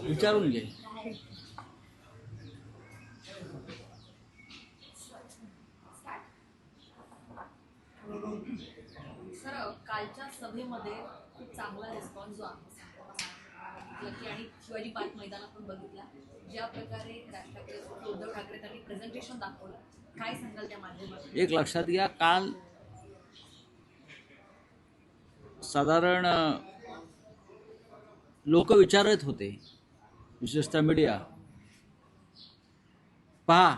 विचारून घे. सर, कालच्या सभेमध्ये खूप चांगला रिस्पॉन्स जो आहे की आणि शिवाजी पार्क मैदान आपण बघितला, ज्या प्रकारे राज ठाकरे उद्धव ठाकरे त्यांनी प्रेझेंटेशन दाखवलं, काय सांगाल त्या माध्यमातून? एक लक्षात घ्या, काल साधारण लोक विचारत होते, विशेषतः मीडिया, पहा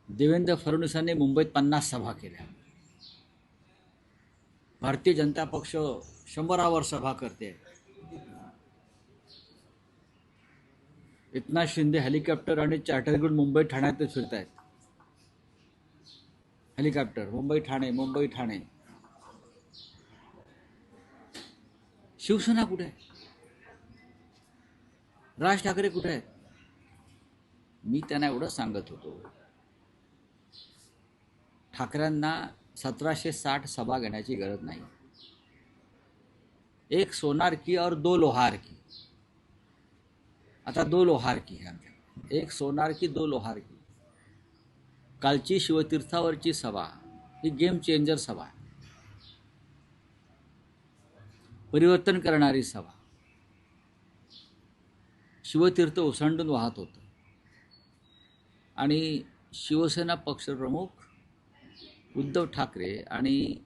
देवेंद्र फडणवीसांनी मुंबईत 50 सभा केल्या, भारतीय जनता पक्ष 100वर सभा करते, एकनाथ शिंदे हेलिकॉप्टर आणि चार्टर घेऊन मुंबई ठाण्यात फिरत आहेत. हेलिकॉप्टर मुंबई ठाणे, मुंबई ठाणे. शिवसेना कुठे आहे? राज ठाकरे कुठे आहेत? मी त्यांना एवढं सांगत होतो, ठाकरेंना 1760 सभा घेण्याची गरज नाही. एक सोनार की और 2 लोहार की. आता 2 लोहार की है आमच्या, एक सोनार की 2 लोहार की. कालची शिवतीर्थावरची सभा ही गेम चेंजर सभा आहे, परिवर्तन करणारी सभा. शिवतीर्थ ओसंडून वाहत होतं आणि शिवसेना पक्षप्रमुख उद्धव ठाकरे आणि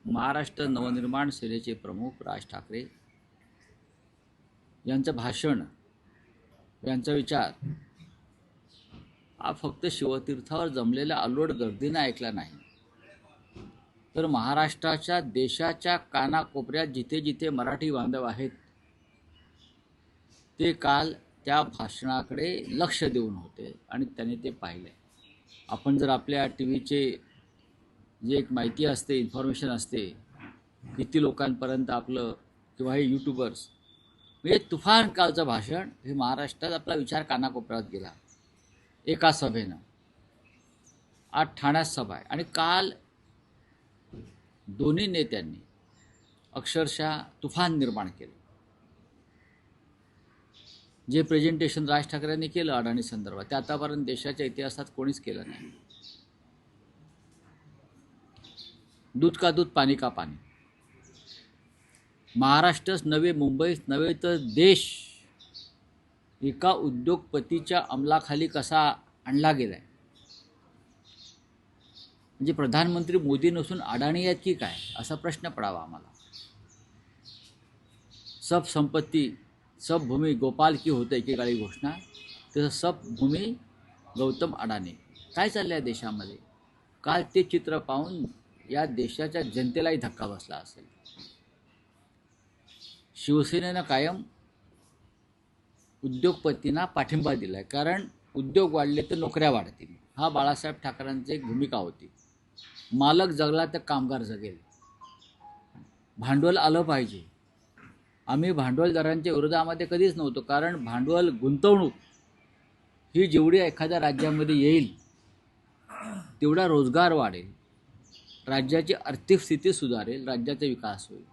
महाराष्ट्र नवनिर्माण सेनेचे प्रमुख राज ठाकरे यांचं भाषण, यांचा विचार हा फक्त शिवतीर्थावर जमलेल्या अलोट गर्दीनं ऐकला नाही, तर महाराष्ट्राच्या, देशाच्या कानाकोपऱ्यात जिथे जिथे मराठी बांधव आहेत ते काल त्या भाषणाकडे लक्ष देऊन होते आणि त्यांनी ते पाहिले. आपण जर आपल्या टीव्हीचे जे एक माहिती असते, इन्फॉर्मेशन असते, किती लोकांपर्यंत आपलं किंवा हे यूट्यूबर्स, म्हणजे तुफान कालचं भाषण हे महाराष्ट्रात आपला विचार कानाकोपऱ्यात गेला एका सभेनं. आज ठाण्यात सभा आहे आणि काल दोन्ही नेत्यांनी अक्षरशः तुफान निर्माण केलं. जे प्रेझेंटेशन राज ठाकरेंनी केलं अडाणी संदर्भात, ते आतापर्यंत देशाच्या इतिहासात कोणीच केलं नाही. दूध का दूध, पाणी का पाणी. महाराष्ट्रच नव्हे, मुंबईच नव्हे, तर देश एका उद्योगपतीच्या अंमलाखाली कसा आणला गेलाय. म्हणजे प्रधानमंत्री मोदी नसून अडाणी आहेत की काय, असा प्रश्न पडावा आम्हाला. सब संपत्ती सब भूमी गोपाल की होते एकेकाळी घोषणा, तसं सब भूमी गौतम अडाणी. काय चाललं आहे देशामध्ये? काल ते चित्र पाहून या देशाच्या जनतेलाही धक्का बसला असेल. शिवसेनेनं कायम उद्योगपतींना पाठिंबा दिला आहे, कारण उद्योग वाढले तर नोकऱ्या वाढतील, हा बाळासाहेब ठाकरेंची एक भूमिका होती. मालक जगला तर कामगार जगेल, भांडवल आलं पाहिजे. आम्ही भांडवलदारांच्या विरोधामध्ये कधीच नव्हतो, कारण भांडवल, गुंतवणूक ही जेवढी एखाद्या राज्यामध्ये येईल तेवढा रोजगार वाढेल, राज्याची आर्थिक स्थिती सुधारेल, राज्याचा विकास होईल.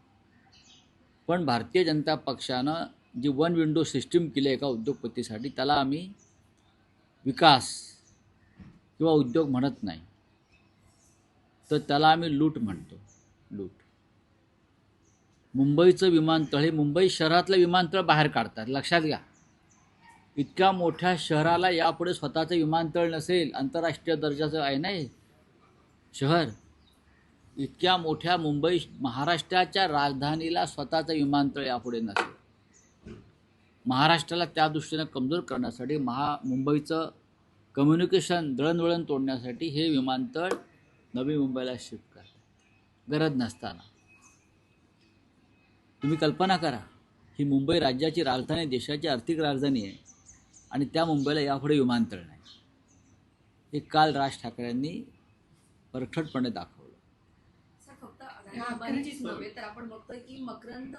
पण भारतीय जनता पक्षानं जी वन विंडो सिस्टीम केली एका उद्योगपतीसाठी, त्याला आम्ही विकास किंवा उद्योग म्हणत नाही, तर त्याला आम्ही लूट म्हणतो. लूट. मुंबईचं विमानतळ हे मुंबई शहरातलं विमानतळ बाहेर काढतात, लक्षात घ्या. इतक्या मोठ्या शहराला यापुढे स्वतःचं विमानतळ नसेल, आंतरराष्ट्रीय दर्जाचं आहे ना हे शहर. इतक्या मोठ्या मुंबई, महाराष्ट्राच्या राजधानीला स्वतःचं विमानतळ यापुढे नसेल. महाराष्ट्राला त्या दृष्टीनं कमजोर करण्यासाठी, मुंबईचं कम्युनिकेशन दळणवळण तोडण्यासाठी हे विमानतळ नवी मुंबईला शिफ्ट करतात, गरज नसताना. तुम्ही कल्पना करा, ही मुंबई राज्याची राजधानी, देशाची आर्थिक राजधानी आहे, आणि त्या मुंबईला यापुढे विमानतळ नाही. हे काल राज ठाकरेंनी परखडपणे दाखवलं. सर, फक्त अंबानीचीच नव्हे तर आपण बघतोय की मकरंद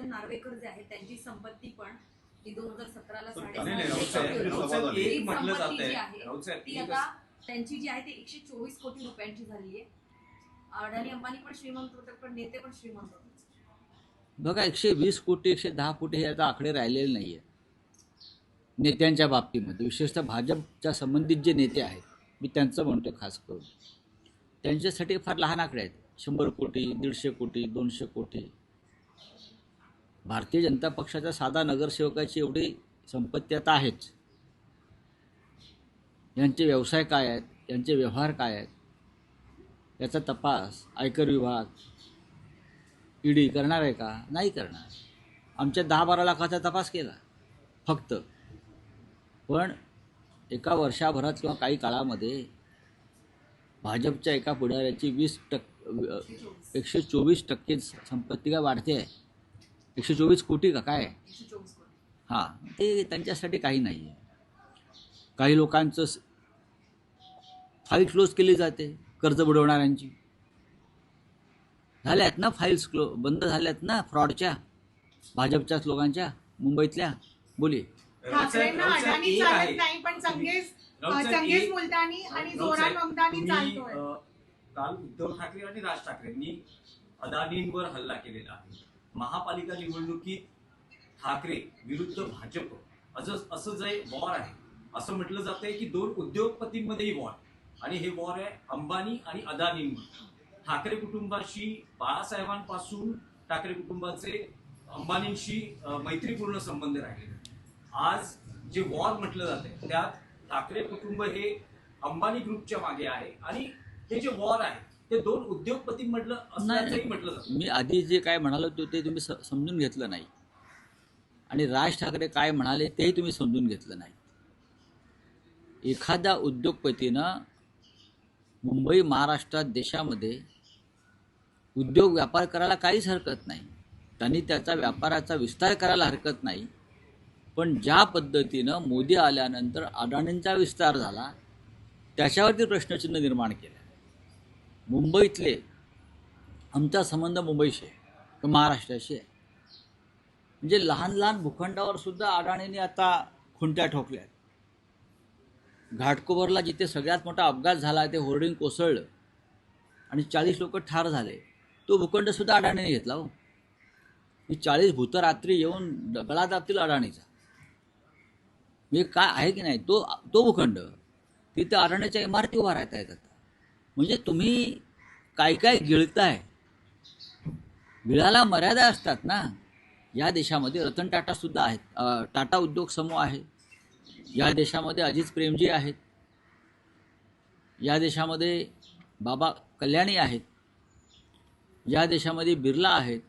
नार्वेकर जे आहेत त्यांची संपत्ती पण ती 2017ला 3.5 ती आता त्यांची जी आहे ती 124 कोटी रुपयांची झाली आहे. अडाणी अंबानी पण श्रीमंत होते, पण नेते पण श्रीमंत होते. बघा 120 कोटी 110 कोटी हे आता आकडे राहिलेले नाही आहे नेत्यांच्या बाबतीमध्ये, विशेषतः भाजपच्या संबंधित जे नेते आहेत, मी त्यांचं म्हणतो खास करून, त्यांच्यासाठी फार लहान आकडे आहेत. 100 कोटी, 150 कोटी, 200 कोटी. भारतीय जनता पक्षाच्या साधा नगरसेवकाची एवढी संपत्ती आता आहेच. यांचे व्यवसाय काय आहेत, यांचे व्यवहार काय आहेत, याचा तपास आयकर विभाग, ईडी करणार आहे का? नाही करणार. आमच्या 10-12 लाखाचा तपास केला फक्त. पण एका वर्षाभरात किंवा काही काळामध्ये भाजपच्या एका पुढाऱ्याची 124% संपत्ती काय वाढते आहे. 124 कोटी का काय? 124 कोटी. हां, ते त्यांच्यासाठी काही नाही आहे. काही लोकांचं फाईल क्लोज केली जाते कर्ज बुडवणाऱ्यांची. झाल्यात ना फाईल्स बंद झाल्यात ना फ्रॉडच्या, भाजपच्याच लोकांच्या मुंबईतल्या. बोली. ठाकरेंना अडाणी चालत नाही, पण चंगेज मुलतानी आणि जोरान ममतानी चालतोय. काल उद्धव ठाकरे आणि राज ठाकरेंनी अदानींवर हल्ला केलेला आहे. महापालिका निवडणुकीत ठाकरे विरुद्ध भाजप असं जे वॉर आहे, असं म्हटलं जातंय की 2 उद्योगपतींमध्येही वॉर, आणि हे वॉर आहे अंबानी आणि अदानींवर. ठाकरे कुटुंबाशी बाळासाहेबांपासून ठाकरे कुटुंबाचे अंबानींशी मैत्रीपूर्ण संबंध राहिलेले. आज जे वॉर म्हटलं जातंय त्यात ठाकरे कुटुंब हे अंबानी ग्रुपच्या मागे आहे, आणि हे जे वॉर आहे ते 2 उद्योगपतींमधलं असल्याचंही म्हटलं जातं. मी आधी जे काय म्हणालो ते तुम्ही समजून घेतलं नाही, आणि राज ठाकरे काय म्हणाले तेही तुम्ही समजून घेतलं नाही. एखाद्या उद्योगपतीनं मुंबई, महाराष्ट्रात, देशामध्ये उद्योग व्यापार करायला काहीच हरकत नाही. त्यांनी त्याचा व्यापाराचा विस्तार करायला हरकत नाही. पण ज्या पद्धतीनं मोदी आल्यानंतर अडाणींचा विस्तार झाला, त्याच्यावरती प्रश्नचिन्ह निर्माण केलं. मुंबईतले आमचा संबंध मुंबईशी आहे, महाराष्ट्राशी आहे. म्हणजे लहान लहान भूखंडावर सुद्धा अडाणींनी आता खुंट्या ठोकल्या. घाटकोपरला जिथे सगळ्यात मोठा अपघात झाला, ते होर्डिंग कोसळलं आणि 40 लोक ठार झाले, तो भूखंड सुद्धा अडाणीने घेतला. हो, ही 40 भूत रात्री येऊन गळा दाबतील अडाणीचा. म्हणजे काय आहे की नाही, तो भूखंड तिथे अडाणीच्या इमारती उभा राहता येतात. म्हणजे तुम्ही काय काय गिळताय, गिळाला मर्यादा असतात ना. या देशामध्ये रतन टाटा सुद्धा आहेत, टाटा उद्योग समूह आहे. या देशामध्ये अजित प्रेमजी आहेत. या देशामध्ये बाबा कल्याणी आहेत. या देशामध्ये बिर्ला आहेत.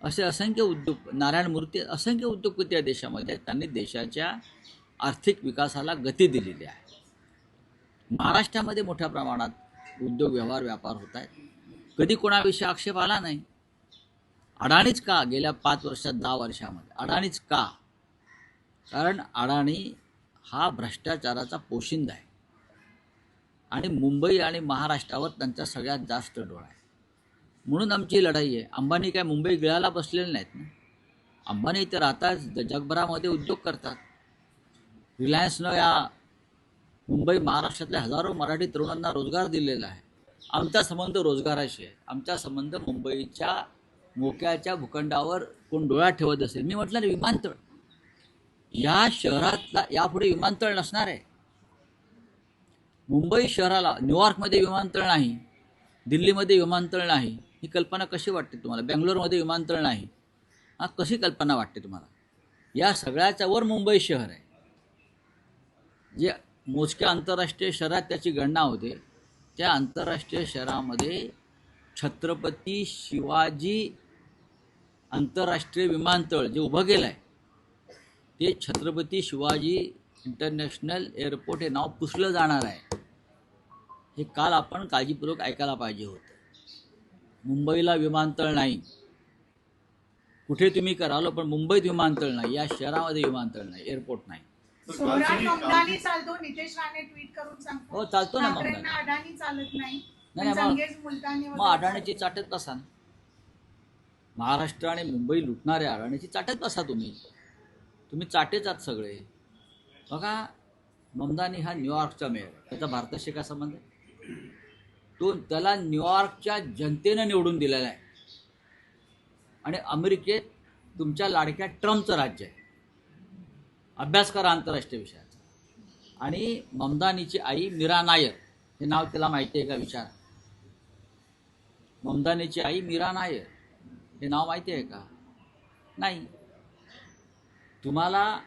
असे असंख्य उद्योग, नारायण मूर्ती, असंख्य उद्योगपती या देशामध्ये आहेत. त्यांनी देशाच्या आर्थिक विकासाला गती दिलेली आहे. महाराष्ट्रामध्ये मोठ्या प्रमाणात उद्योग व्यवहार व्यापार होत आहेत. कधी कोणाविषयी आक्षेप आला नाही. अडाणीच का गेल्या 5 वर्षात 10 वर्षामध्ये अडाणीच का? कारण अडाणी हा भ्रष्टाचाराचा पोशिंदा आहे, आणि मुंबई आणि महाराष्ट्रावर त्यांचा सगळ्यात जास्त डोळा आहे. म्हणून आमची लढाई आहे. अंबानी काय मुंबई गिळायला बसलेले नाहीत ना. अंबानी इथे राहतात, जगभरामध्ये उद्योग करतात. रिलायन्सनं या मुंबई महाराष्ट्रातल्या हजारो मराठी तरुणांना रोजगार दिलेला आहे. आमचा संबंध रोजगाराशी आहे. आमचा संबंध मुंबईच्या मोक्याच्या भूखंडावर कोण डोळा ठेवत असेल. मी म्हटलं ना, विमानतळ या शहरातला यापुढे विमानतळ नसणार आहे. मुंबई शहराला न्यूयॉर्कमध्ये विमानतळ नाही, दिल्लीमध्ये विमानतळ नाही. ही कल्पना कशी वाटते तुम्हाला? बेंगलोरमध्ये विमानतळ नाही, कशी कल्पना वाटते तुम्हाला? या सगळ्याच्या वर मुंबई शहर आहे. जे मोजक्या आंतरराष्ट्रीय शहरात त्याची गणना होते, त्या आंतरराष्ट्रीय शहरामध्ये छत्रपती शिवाजी आंतरराष्ट्रीय विमानतळ जे उभं केलं आहे, ते छत्रपती शिवाजी इंटरनॅशनल एअरपोर्ट हे नाव पुसलं जाणार आहे. हे काल आपण काळजीपूर्वक ऐकायला पाहिजे होतं. मुंबईला विमानतळ नाही. कुठे तुम्ही करालो, पण मुंबईत विमानतळ नाही. या शहरामध्ये विमानतळ नाही, एअरपोर्ट नाही. जोरान ममतानी चालतो. नितेश राणे ट्विट करून सांगतो, हो, चालतो ना. ठाकरेंना अडाणी चालत नाही, नाही, पण चंगेज मुलतानी मग अडाणीची चाटत बसा. महाराष्ट्र आणि मुंबई लुटणाऱ्या अडाणीची चाटत बसा. तुम्ही चाटेच आहात सगळे. बघा, ममदानी हा न्यूयॉर्कचा मेयर, त्याचा भारताशी काय संबंध आहे? त्याला न्यूयॉर्कच्या जनतेनं निवडून दिलेला आहे, आणि अमेरिकेत तुमच्या लाडक्या ट्रम्पचं राज्य आहे. अभ्यास करा आंतरराष्ट्रीय विषयाचा. आणि ममदानीची आई मीरा नायर, हे नाव त्याला माहिती आहे का विचार? ममदानीची आई मीरा नायर हे नाव माहिती आहे का? नाही. तुम्हाला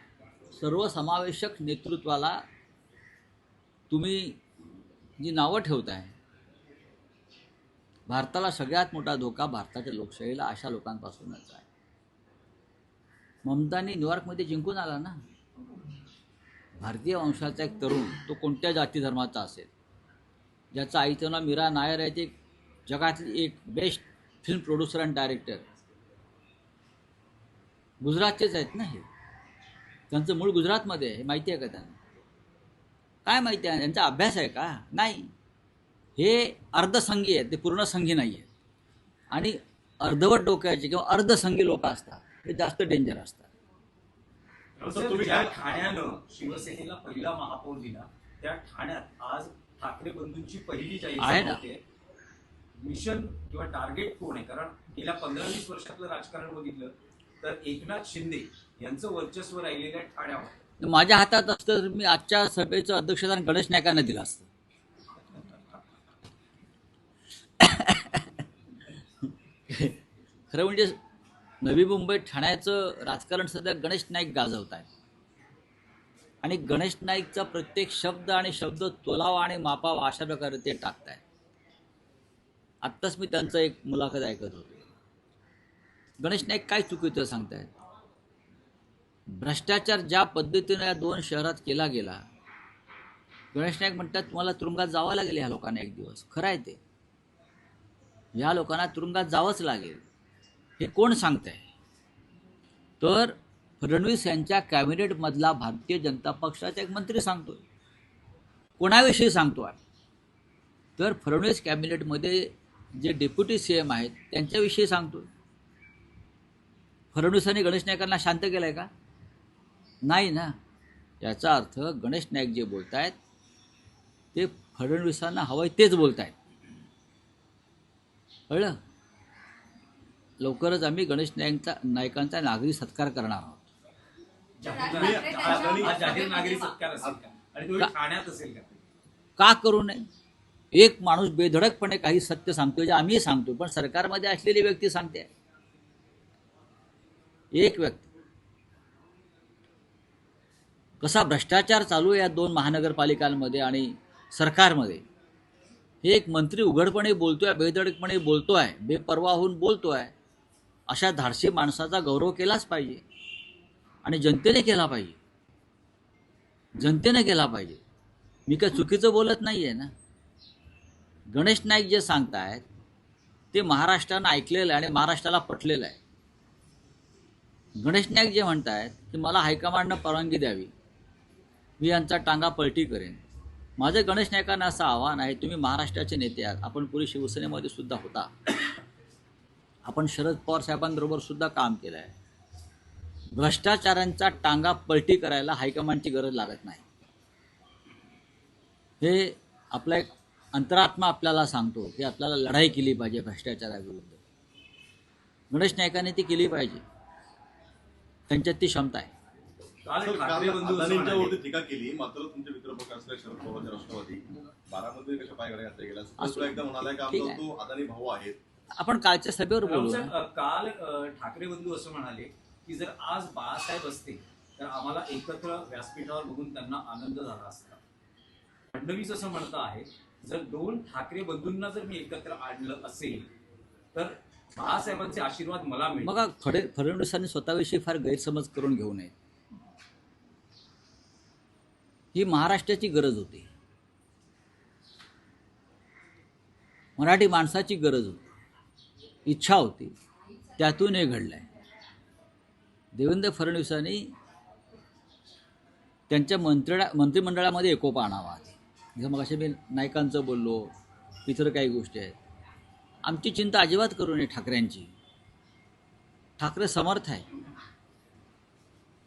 सर्वसमावेशक नेतृत्वाला तुम्ही जी नावं ठेवताय, भारताला सगळ्यात मोठा धोका भारताच्या लोकशाहीला अशा लोकांपासूनच आहे. ममतानी न्यूयॉर्कमध्ये जिंकून आला ना. भारतीय वंशाचा एक तरुण, तो कोणत्या जाती धर्माचा असेल, ज्याचं आईचं नाव मीरा नायर आहे, ते जगातली एक बेस्ट फिल्म प्रोड्युसर आणि डायरेक्टर, गुजरातचेच आहेत ना. हे त्यांचं मूळ गुजरातमध्ये आहे. माहिती आहे का त्यांना? काय माहिती आहे? त्यांचा अभ्यास आहे का? नाही. हे अर्धसंगी आहेत, ते पूर्णसंगी नाही आहेत. आणि अर्धवट डोक्याचे किंवा अर्धसंगी लोक असतात, ते जास्त डेंजर असतात. ज्या ठाण्यानं शिवसेनेला पहिला महापौर दिला, त्या ठाण्यात आज ठाकरे बंधूंची पहिली जाहीर आहे सभा ना. होते. मिशन किंवा टार्गेट कोण आहे? कारण गेल्या 15-20 वर्षातलं राजकारण बघितलं तर एकनाथ शिंदे यांचं वर्चस्व राहिलेल्या ठाण्यावर. माझ्या हातात असतं तर मी आजच्या सभेचं अध्यक्षस्थान गणेश नाईकांना दिलं असतं. खरं म्हणजे नवी मुंबई ठाण्याचं राजकारण सध्या गणेश नाईक गाजवत आहे. आणि गणेश नाईकचा प्रत्येक शब्द आणि शब्द तोलावा आणि मापावा अशा प्रकारे ते टाकत आहे. आत्ताच मी त्यांचं एक मुलाखत ऐकत होतो. गणेश नाईक काय चुकीचं सांगतायत? भ्रष्टाचार ज्या पद्धतीने या 2 शहरात केला गेला, गणेश नाईक म्हणतात तुम्हाला तुरुंगात जावं लागेल ह्या लोकांना एक दिवस. खरं आहे ते. या लोकांना तुरुंगात जावंच लागेल. हे कोण सांगतंय? तर फडणवीस यांच्या कॅबिनेटमधला भारतीय जनता पक्षाचा एक मंत्री सांगतोय. कोणाविषयी सांगतोय? तर फडणवीस कॅबिनेटमध्ये जे डेप्युटी CM आहेत त्यांच्याविषयी सांगतोय. फडणवीसांनी गणेश नाईकांना शांत केलं आहे का? नाही ना. याचा अर्थ गणेश नाईक जे बोलत आहेत ते फडणवीसांना हवंय तेच बोलत आहेत. कळलं? लवकरच आम्ही गणेश नाईकांचा नागरी सत्कार करणार आहोत. आज जाहीर नागरी सत्कार असेल का? आणि तो ठाण्यात असेल का? का करू नये? एक माणूस बेधडकपणे काही सत्य सांगतोय, जे आम्ही सांगतो, पण सरकारमध्ये असलेली व्यक्ती सांगते. एक व्यक्ती. कसा भ्रष्टाचार चालू आहे या 2 महानगरपालिकांमध्ये आणि सरकारमध्ये, हे एक मंत्री उघडपणे बोलतोय, बेधडकपणे बोलतोय, बेपर्वा होऊन बोलतोय. अशा धाडसी माणसाचा गौरव केलाच पाहिजे आणि जनतेने केला पाहिजे. जनतेने केला पाहिजे. मी काय चुकीचं बोलत नाही आहे ना. गणेश नाईक जे सांगतायत ते महाराष्ट्रानं ऐकलेलं आहे आणि महाराष्ट्राला पटलेलं आहे. गणेश नाईक जे म्हणतायत की मला हायकमांडनं परवानगी द्यावी, मी यांचा टांगा पलटी करेन. माझं गणेश नाईकांना असं आव्हान आहे, तुम्ही महाराष्ट्राचे नेते आहात, आपण पूर्वी शिवसेनेमध्ये सुद्धा होता, आपण शरद पवार साहेबांबरोबर सुद्धा काम केलं आहे. भ्रष्टाचारांचा टांगा पलटी करायला हायकमांडची गरज लागत नाही. हे आपला एक अंतरात्मा आपल्याला सांगतो की आपल्याला लढाई केली पाहिजे भ्रष्टाचाराविरुद्ध. गणेश नाईकांनी ती केली पाहिजे. त्यांच्यात ती क्षमता आहे. काल सर, ठाकरे काल बंधू असं अदानींच्यावरती म्हणाले, टीका केली, मात्र तुमचे मित्रपक्ष असलेले शरद पवार राष्ट्रवादी बारामध्ये कशा पायघड्या घातल्या गेल्या? तुला एकदा म्हणालाय का ठीक आमचा आहे. तो अदानी भाऊ आहेत. आपण कालच्या सभेवर बोलू ना. राऊत साहेब, काल ठाकरे बंधू असं म्हणाले की जर आज बाळासाहेब असते तर आम्हाला एकत्र व्यासपीठावर बघून त्यांना आनंद झाला असता. फडणवीस असं म्हणत आहे जर 2 ठाकरे बंधूंना जर मी एकत्र आणलं असेल तर बाळासाहेबांचे आशीर्वाद मला मिळतील. बघा, फडणवीसांनी स्वतःविषयी फार गैरसमज करून घेऊ नये. ही महाराष्ट्राची गरज होती, मराठी माणसाची गरज होती, इच्छा होती, त्यातून हे घडलं आहे. देवेंद्र फडणवीसांनी त्यांच्या मंत्रिमंडळामध्ये एकोपा आणावा. जसं मग असे मी नायकांचं बोललो, इतर काही गोष्टी आहेत. आमची चिंता अजिबात करू नये ठाकरेंची. ठाकरे समर्थ आहे.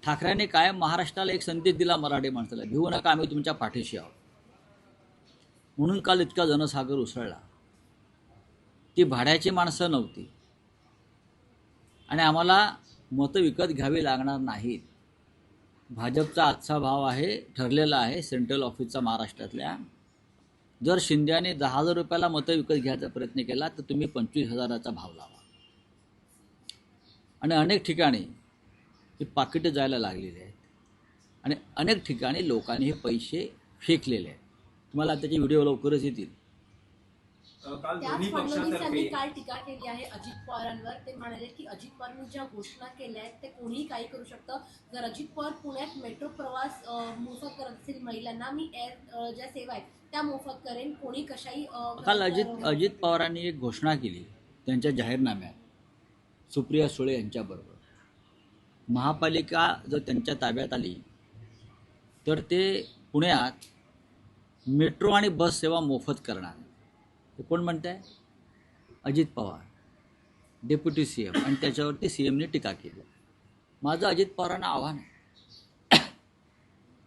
ठाकरेंनी कायम महाराष्ट्राला एक संदेश दिला मराठी माणसाला, भिवू नका, आम्ही तुमच्या पाठीशी आहोत. म्हणून काल इतका जनसागर उसळला. ती भाड्याची माणसं नव्हती, आणि आम्हाला मतं विकत घ्यावी लागणार नाहीत. भाजपचा आजचा भाव आहे, ठरलेला आहे सेंट्रल ऑफिसचा महाराष्ट्रातल्या. जर शिंद्याने 10,000 रुपयाला मतं विकत घ्यायचा प्रयत्न केला तर तुम्ही 25,000चा भाव लावा. आणि अनेक ठिकाणी हे पाकिटं जायला लागलेले आहेत आणि अनेक ठिकाणी लोकांनी हे पैसे फेकलेले आहेत. तुम्हाला त्याचे व्हिडिओ लवकरच येतील. काल त्याच दोन्ही फडणवीस यांनी पक्षातर्फे काल टीका केली आहे अजित पवारांवर. ते म्हणाले की अजित पवारांनी ज्या घोषणा केल्या आहेत ते कोणीही काही करू शकतं. जर अजित पवार पुण्यात मेट्रो प्रवास मोफत करत असतील महिलांना, मी एअर ज्या सेवा आहेत त्या मोफत करेन, कोणी कशाही काल अजित पवारांनी एक घोषणा केली त्यांच्या जाहीरनाम्यात सुप्रिया सुळे यांच्याबरोबर. महापालिका जर त्यांच्या ताब्यात आली तर ते पुण्यात मेट्रो आणि बस सेवा मोफत करणार. हे कोण म्हणत आहे? अजित पवार, डेप्युटी CM, आणि त्याच्यावरती CMने टीका केली. माझं अजित पवारांना आव्हान आहे,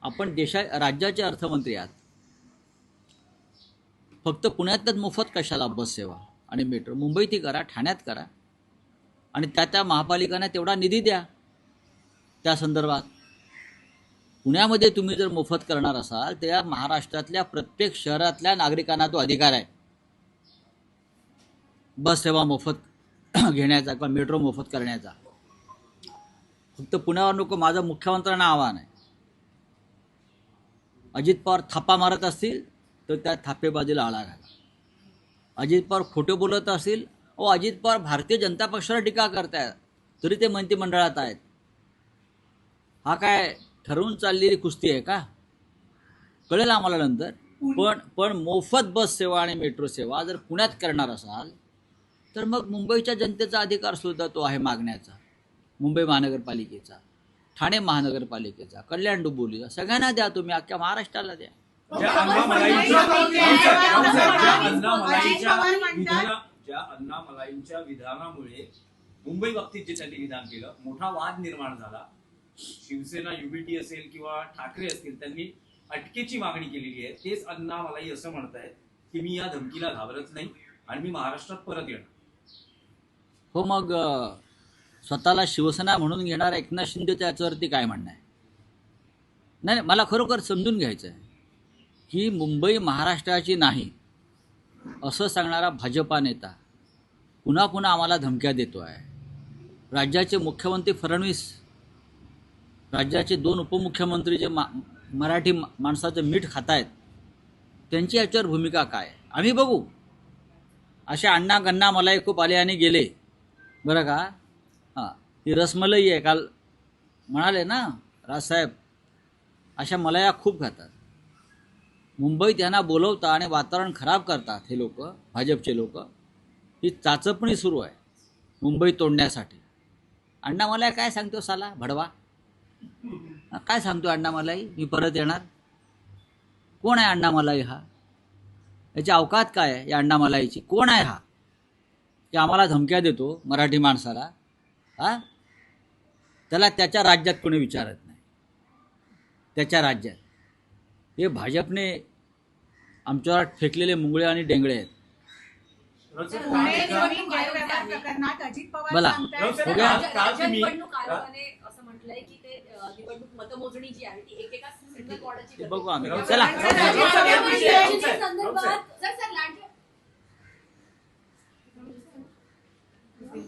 आपण राज्याचे अर्थमंत्री आहात, फक्त पुण्यातच मोफत कशाला बस सेवा आणि मेट्रो? मुंबईतही करा, ठाण्यात करा, आणि त्या महापालिकांना तेवढा निधी द्या त्या संदर्भात. पुण्यामध्ये तुम्ही जर मोफत करणार असाल तर या महाराष्ट्रातल्या प्रत्येक शहरातल्या नागरिकांना तो अधिकार आहे बस सेवा मोफत घेण्याचा किंवा मेट्रो मोफत करण्याचा. फक्त पुण्यावर नको. माझं मुख्यमंत्र्यांना आव्हान आहे, अजित पवार थापा मारत असतील तर त्या थापेबाजीला आळा घाला. अजित पवार खोटं बोलत असतील, अजित पवार भारतीय जनता पक्षाला टीका करतायत तरी ते मंत्रिमंडळात आहेत. हा काय ठरवून चाललेली कुस्ती आहे का? कळेल आम्हाला नंतर. पण मोफत बस सेवा आणि मेट्रो सेवा जर पुण्यात करणार असाल तर मग मुंबईच्या जनतेचा अधिकार सुद्धा तो आहे मागण्याचा. मुंबई महानगरपालिकेचा, ठाणे महानगरपालिकेचा, कल्याण डोंबिवलीचा, सगळ्यांना द्या तुम्ही, अख्ख्या महाराष्ट्राला द्या. ज्या अण्णामलाईंच्या विधानामुळे मुंबई बाबतीत जे त्यांनी विधान केलं, मोठा वाद निर्माण झाला. शिवसेना युबीटी असेल किंवा ठाकरे असतील, त्यांनी अटकेची मागणी केलेली आहे. तेच अण्णामलाई असं म्हणतायत की मी या धमकीला घाबरत नाही आणि मी महाराष्ट्रात परत येणार. हो, मग स्वतःला शिवसेना म्हणून घेणार एकनाथ शिंदे त्याच्यावरती काय म्हणणं आहे? नाही, मला खरोखर समजून घ्यायचं आहे की मुंबई महाराष्ट्राची नाही असं सांगणारा भाजपा नेता पुन्हा पुन्हा आम्हाला धमक्या देतो आहे. राज्याचे मुख्यमंत्री फडणवीस, राज्याचे 2 उपमुख्यमंत्री जे मराठी माणसाचं मीठ खात आहेत, त्यांची याच्यावर भूमिका काय आम्ही बघू. अशा अण्णा गण्णा मलाई खूप आले आणि गेले बरं का. हां, ही रसमलाई आहे, काल म्हणाले ना राजसाहेब, अशा मलाया खूप खातात. मुंबईत यांना बोलवता आणि वातावरण खराब करतात हे लोक, भाजपचे लोक. ही चाचपणी सुरू आहे मुंबई तोडण्यासाठी. अण्णामलाई काय सांगतो साला भडवा? काय सांगतो अण्णामलाई? मी परत येणार. कोण आहे अण्णामलाई हा? याची अवकात काय आहे या अण्णामलाईची? कोण आहे हा की आम्हाला धमक्या देतो मराठी माणसाला? त्याला त्याच्या राज्यात कोणी विचारत नाही. त्याच्या राज्यात हे भाजपने आमच्यावर फेकलेले मुंगळे आणि डेंगळे आहेत. पुणे जमीन गैरव्यवहार प्रकरणात अजित पवार बोला. सांगतायत हो गया. राज्य निवडणूक आयोगाने असं म्हटलंय की ते निवडणूक मतमोजणी जी आहे ती एकेका सिंगल बॉर्डाची बघू आम्ही. राज्य- चला. राज्य- संदर्भात सर लांडगे